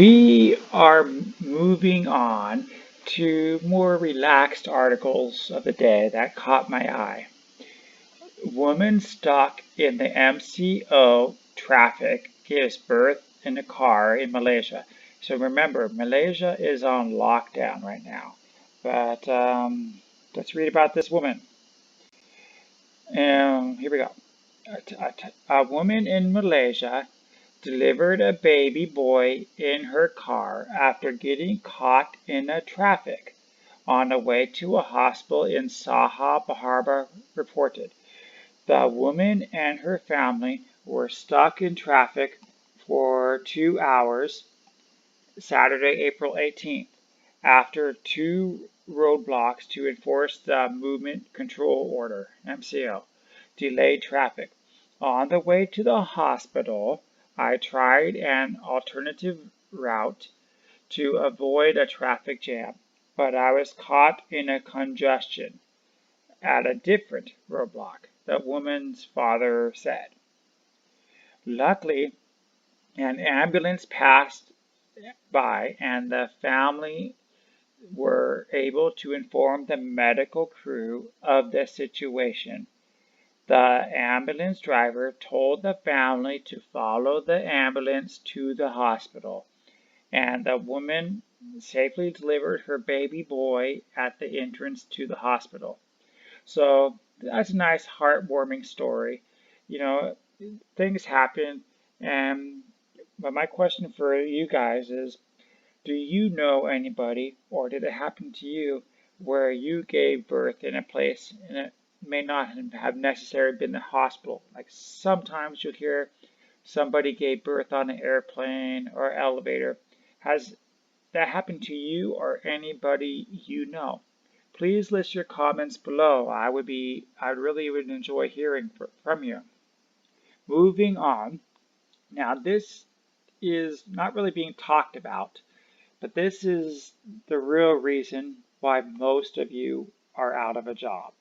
We are moving on to more relaxed articles of the day that caught my eye. Woman stuck in the MCO traffic gives birth in a car in Malaysia. So remember, Malaysia is on lockdown right now. But let's read about this woman. Here we go. A woman in Malaysia delivered a baby boy in her car after getting caught in a traffic on the way to a hospital in Saha Bahara reported. The woman and her family were stuck in traffic for 2 hours Saturday, April 18th, after two roadblocks to enforce the Movement Control Order (MCO) delayed traffic. On the way to the hospital, I tried an alternative route to avoid a traffic jam, but I was caught in a congestion at a different roadblock, the woman's father said. Luckily, an ambulance passed by and the family were able to inform the medical crew of the situation. The ambulance driver told the family to follow the ambulance to the hospital, and the woman safely delivered her baby boy at the entrance to the hospital. So that's a nice, heartwarming story. You know, things happen, and but my question for you guys is, do you know anybody, or did it happen to you, where you gave birth in a place and it may not have necessarily been the hospital? Like sometimes you'll hear somebody gave birth on an airplane or elevator. Has that happened to you or anybody you know? Please list your comments below. I really would enjoy hearing from you. Moving on. Now this is not really being talked about, but this is the real reason why most of you are out of a job.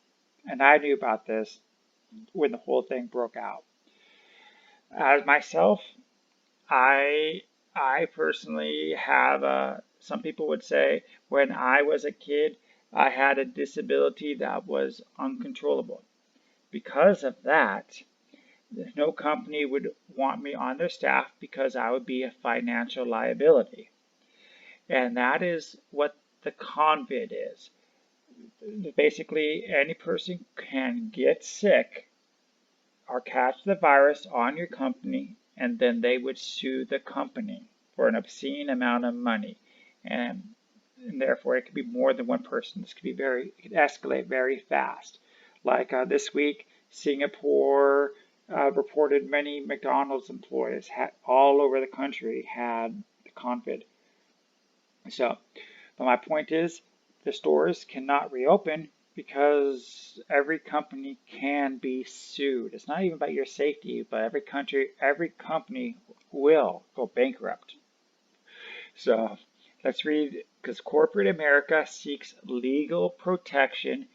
And I knew about this when the whole thing broke out. As myself, I I personally have some people would say when I was a kid, I had a disability that was uncontrollable. Because of that, no company would want me on their staff because I would be a financial liability. And that is what the convid is. Basically, any person can get sick or catch the virus on your company, and then they would sue the company for an obscene amount of money. And, and therefore, it could be more than one person. This could be it could escalate very fast. Like this week, Singapore reported many McDonald's employees all over the country had the convid. So, but my point is, the stores cannot reopen because every company can be sued. It's not even about your safety, but every company will go bankrupt. So let's read, because corporate America seeks legal protection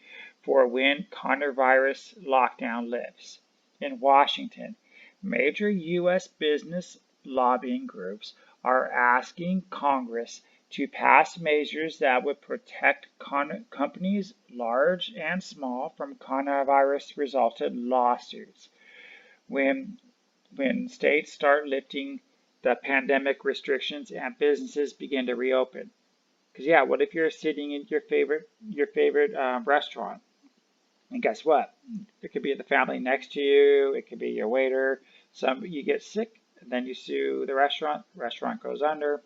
for when coronavirus lockdown lifts. In Washington, major U.S. business lobbying groups are asking Congress to pass measures that would protect companies large and small from coronavirus-resulted lawsuits when states start lifting the pandemic restrictions and businesses begin to reopen. Because yeah, what if you're sitting in your favorite restaurant, and guess what? It could be the family next to you. It could be your waiter. You get sick, and then you sue the restaurant. The restaurant goes under,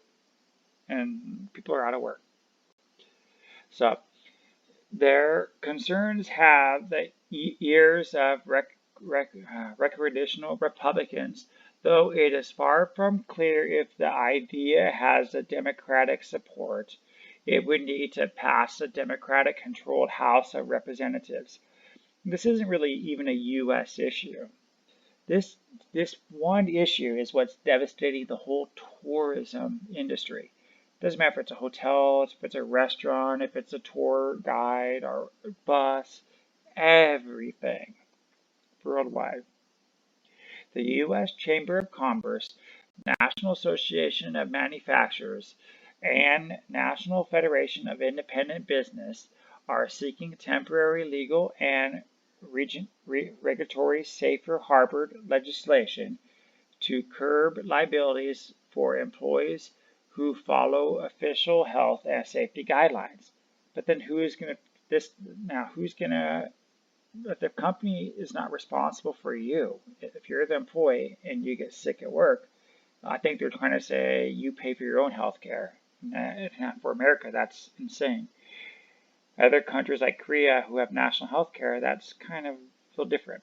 and people are out of work. So their concerns have the ears of recreational Republicans, though it is far from clear if the idea has the Democratic support. It would need to pass a Democratic-controlled House of Representatives. This isn't really even a U.S. issue. This this one issue is what's devastating the whole tourism industry. Doesn't matter if it's a hotel, if it's a restaurant, if it's a tour guide or a bus, everything worldwide. The U.S. Chamber of Commerce National Association of Manufacturers, and National Federation of Independent Business are seeking temporary legal and regulatory safer harbor legislation to curb liabilities for employees who follow official health and safety guidelines. But then who's going to but the company is not responsible for you. If you're the employee and you get sick at work, I think they're trying to say you pay for your own health care. For America, that's insane. Other countries like Korea who have national health care, that's kind of a little different.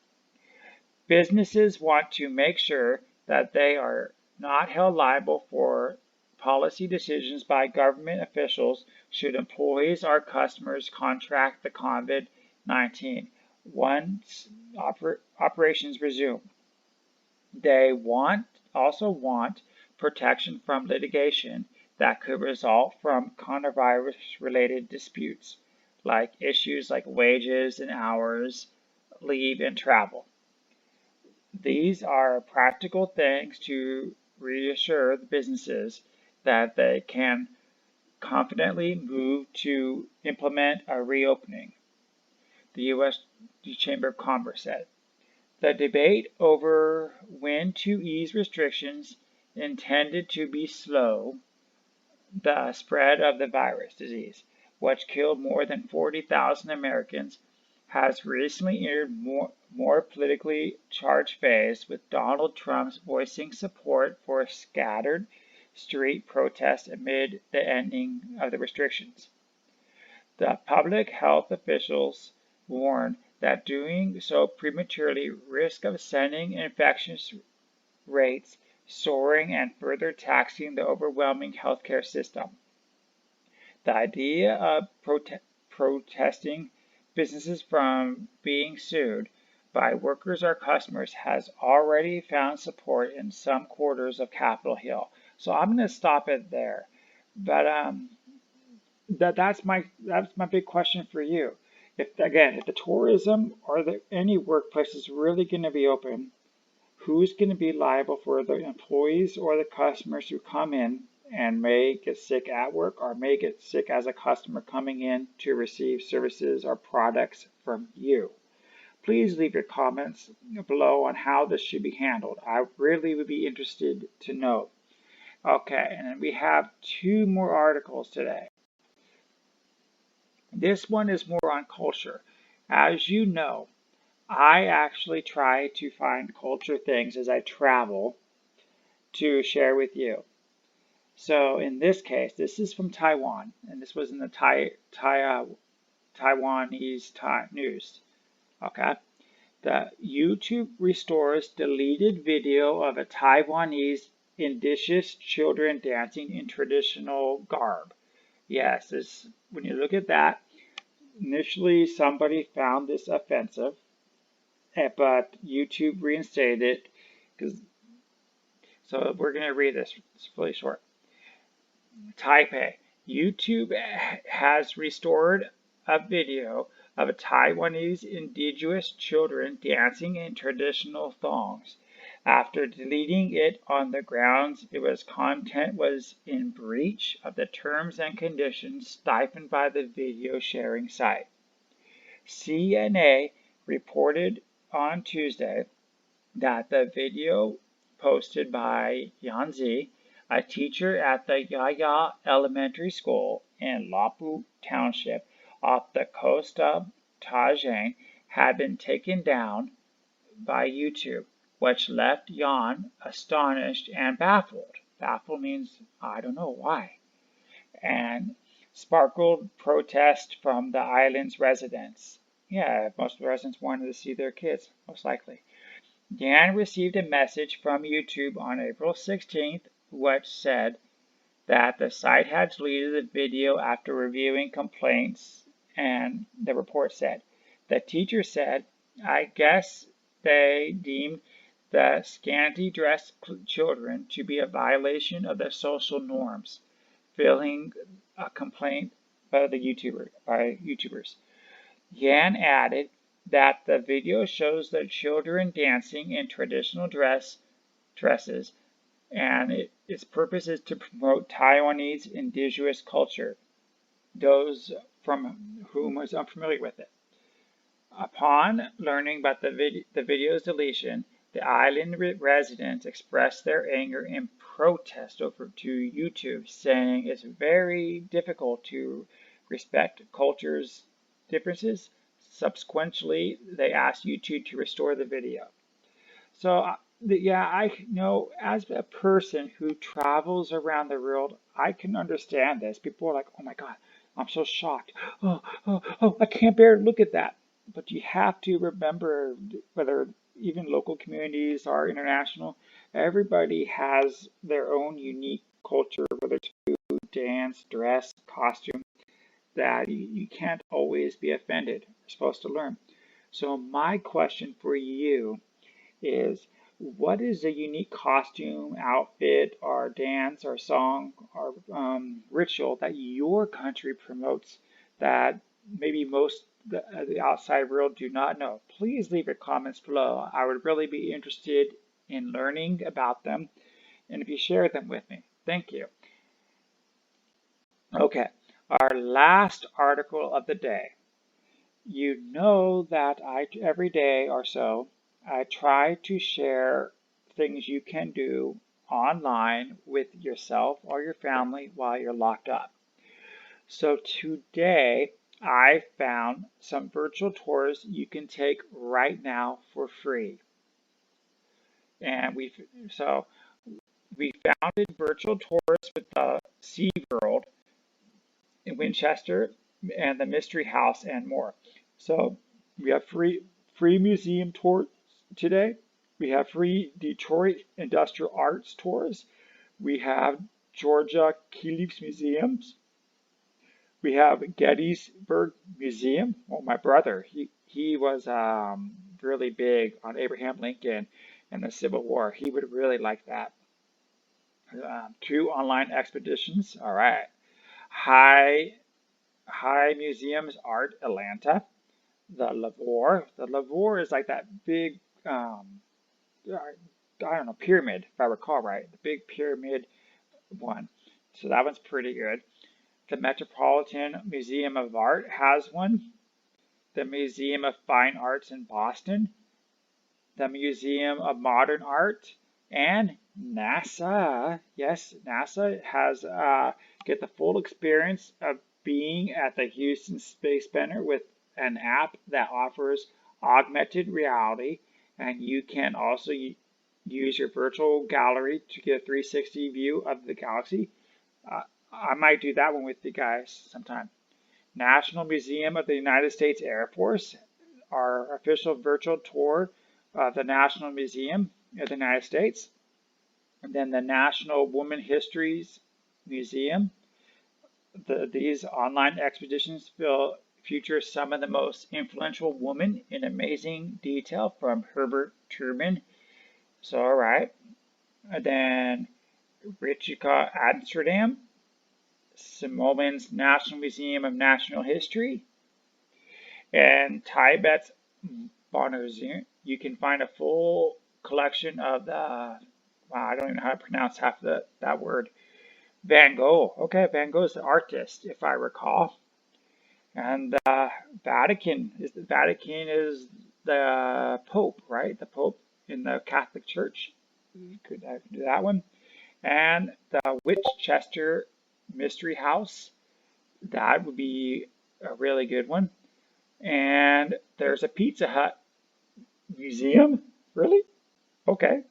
Businesses want to make sure that they are not held liable for policy decisions by government officials should employees or customers contract the COVID-19 once operations resume. They also want protection from litigation that could result from coronavirus-related disputes, like issues like wages and hours, leave, and travel. These are practical things to reassure the businesses that they can confidently move to implement a reopening, the U.S. Chamber of Commerce said. The debate over when to ease restrictions intended to be slow the spread of the disease, which killed more than 40,000 Americans, has recently entered more politically charged phase, with Donald Trump voicing support for scattered street protests amid the ending of the restrictions. The public health officials warned that doing so prematurely risks of sending infection rates soaring and further taxing the overwhelming healthcare system. The idea of protesting businesses from being sued by workers or customers has already found support in some quarters of Capitol Hill. So I'm going to stop it there. But that's my big question for you. If the tourism or any workplace is really going to be open, who's going to be liable for the employees or the customers who come in and may get sick at work or may get sick as a customer coming in to receive services or products from you? Please leave your comments below on how this should be handled. I really would be interested to know. Okay, and then we have two more articles today. This one is more on culture. As you know, I actually try to find culture things as I travel to share with you. So in this case, this is from Taiwan, and this was in the Taiwanese news. Okay, the YouTube restores deleted video of a Taiwanese indigenous children dancing in traditional garb. Yes, when you look at that, initially somebody found this offensive, but YouTube reinstated it. So we're going to read this. It's really short. Taipei. YouTube has restored a video of a Taiwanese indigenous children dancing in traditional thongs after deleting it on the grounds its content was in breach of the terms and conditions stipulated by the video sharing site. CNA reported on Tuesday that the video posted by Yanzi, a teacher at the Yaya Elementary School in Lapu Township off the coast of Taizheng, had been taken down by YouTube, which left Yan astonished and baffled. Baffled means I don't know why. And sparkled protest from the island's residents. Yeah, most of the residents wanted to see their kids, most likely. Yan received a message from YouTube on April 16th, which said that the site had deleted the video after reviewing complaints, and the report said, the teacher said, I guess they deemed the scanty dressed children to be a violation of the social norms, filing a complaint by YouTubers. Yan added that the video shows the children dancing in traditional dresses, and its purpose is to promote Taiwanese indigenous culture. Those from whom was unfamiliar with it. Upon learning about the video's deletion, the island residents expressed their anger and protest over to YouTube, saying it's very difficult to respect cultures' differences. Subsequently, they asked YouTube to restore the video. So, yeah, I know as a person who travels around the world, I can understand this. People are like, oh my God, I'm so shocked. I can't bear to look at that. But you have to remember, whether even local communities or international, everybody has their own unique culture, whether it's food, dance, dress, costume, that you can't always be offended. You're supposed to learn. So my question for you is, what is a unique costume, outfit, or dance, or song, or ritual that your country promotes that maybe most the outside world do not know? Please leave your comments below. I would really be interested in learning about them, and if you share them with me. Thank you. Okay, our last article of the day. You know that every day or so, I try to share things you can do online with yourself or your family while you're locked up. So today, I found some virtual tours you can take right now for free. And we founded virtual tours with the SeaWorld in Winchester and the Mystery House and more. So we have free museum tours today. We have free Detroit Industrial Arts tours. We have Georgia Keelip's museums. We have Gettysburg Museum. Well, my brother, he was really big on Abraham Lincoln and the Civil War. He would really like that. 2 online expeditions. All right. High Museums Art Atlanta. The Lavore. The Lavore is like that big, I don't know, pyramid, if I recall right. The big pyramid one. So that one's pretty good. The Metropolitan Museum of Art has one. The Museum of Fine Arts in Boston. The Museum of Modern Art. And NASA. Yes, NASA has get the full experience of being at the Houston Space Center with an app that offers augmented reality, and you can also use your virtual gallery to get a 360 view of the galaxy. I might do that one with you guys sometime. National Museum of the United States Air Force, our official virtual tour of the National Museum of the United States. And then the National Women Histories Museum. These online expeditions will feature some of the most influential women in amazing detail, from Herbert Truman. So, all right. And then Rijeka, Amsterdam. Simole's National Museum of Natural History. And Tibet's Bonozir. You can find a full collection of the, wow, I don't even know how to pronounce half that word. Van Gogh. Okay, Van Gogh is the artist, if I recall. And the Vatican is the Pope, right? The Pope in the Catholic Church. Could do that one. And the Winchester Mystery House. That would be a really good one. And there's a Pizza Hut museum. Really? Okay.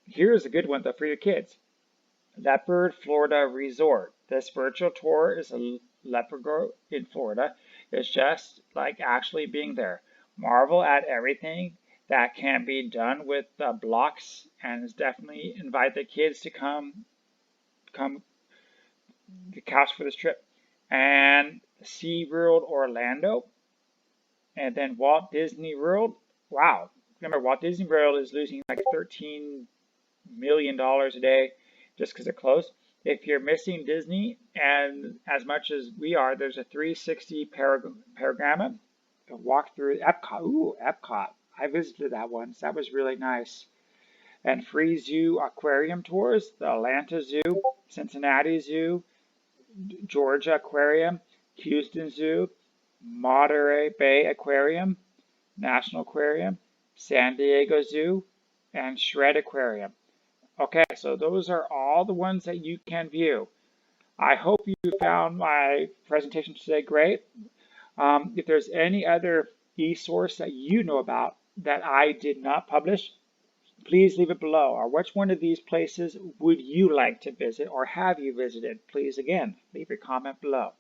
Here's a good one though for your kids. Leopard, Florida Resort. This virtual tour is a Leopard in Florida. It's just like actually being there. Marvel at everything that can be done with the blocks, and it's definitely invite the kids to come the couch for this trip. And SeaWorld Orlando, and then Walt Disney World. Wow. Remember, Walt Disney World is losing like $13 million a day just because they're closed. If you're missing Disney, and as much as we are, there's a 360 panorama walk through Epcot. Ooh, Epcot. I visited that once. That was really nice. and free zoo aquarium tours, the Atlanta Zoo, Cincinnati Zoo, Georgia Aquarium, Houston Zoo, Monterey Bay Aquarium, National Aquarium, San Diego Zoo, and Shred Aquarium. Okay, so those are all the ones that you can view. I hope you found my presentation today great. If there's any other e-source that you know about that I did not publish, please leave it below. Or which one of these places would you like to visit or have you visited? Please, again, leave your comment below.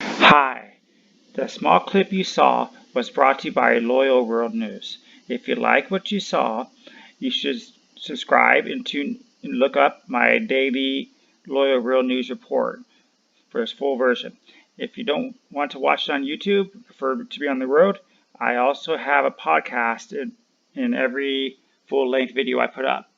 Hi. The small clip you saw was brought to you by Loyal World News. If you like what you saw, you should subscribe and look up my daily Loyal World News report for its full version. If you don't want to watch it on YouTube, prefer to be on the road, I also have a podcast in every full-length video I put up.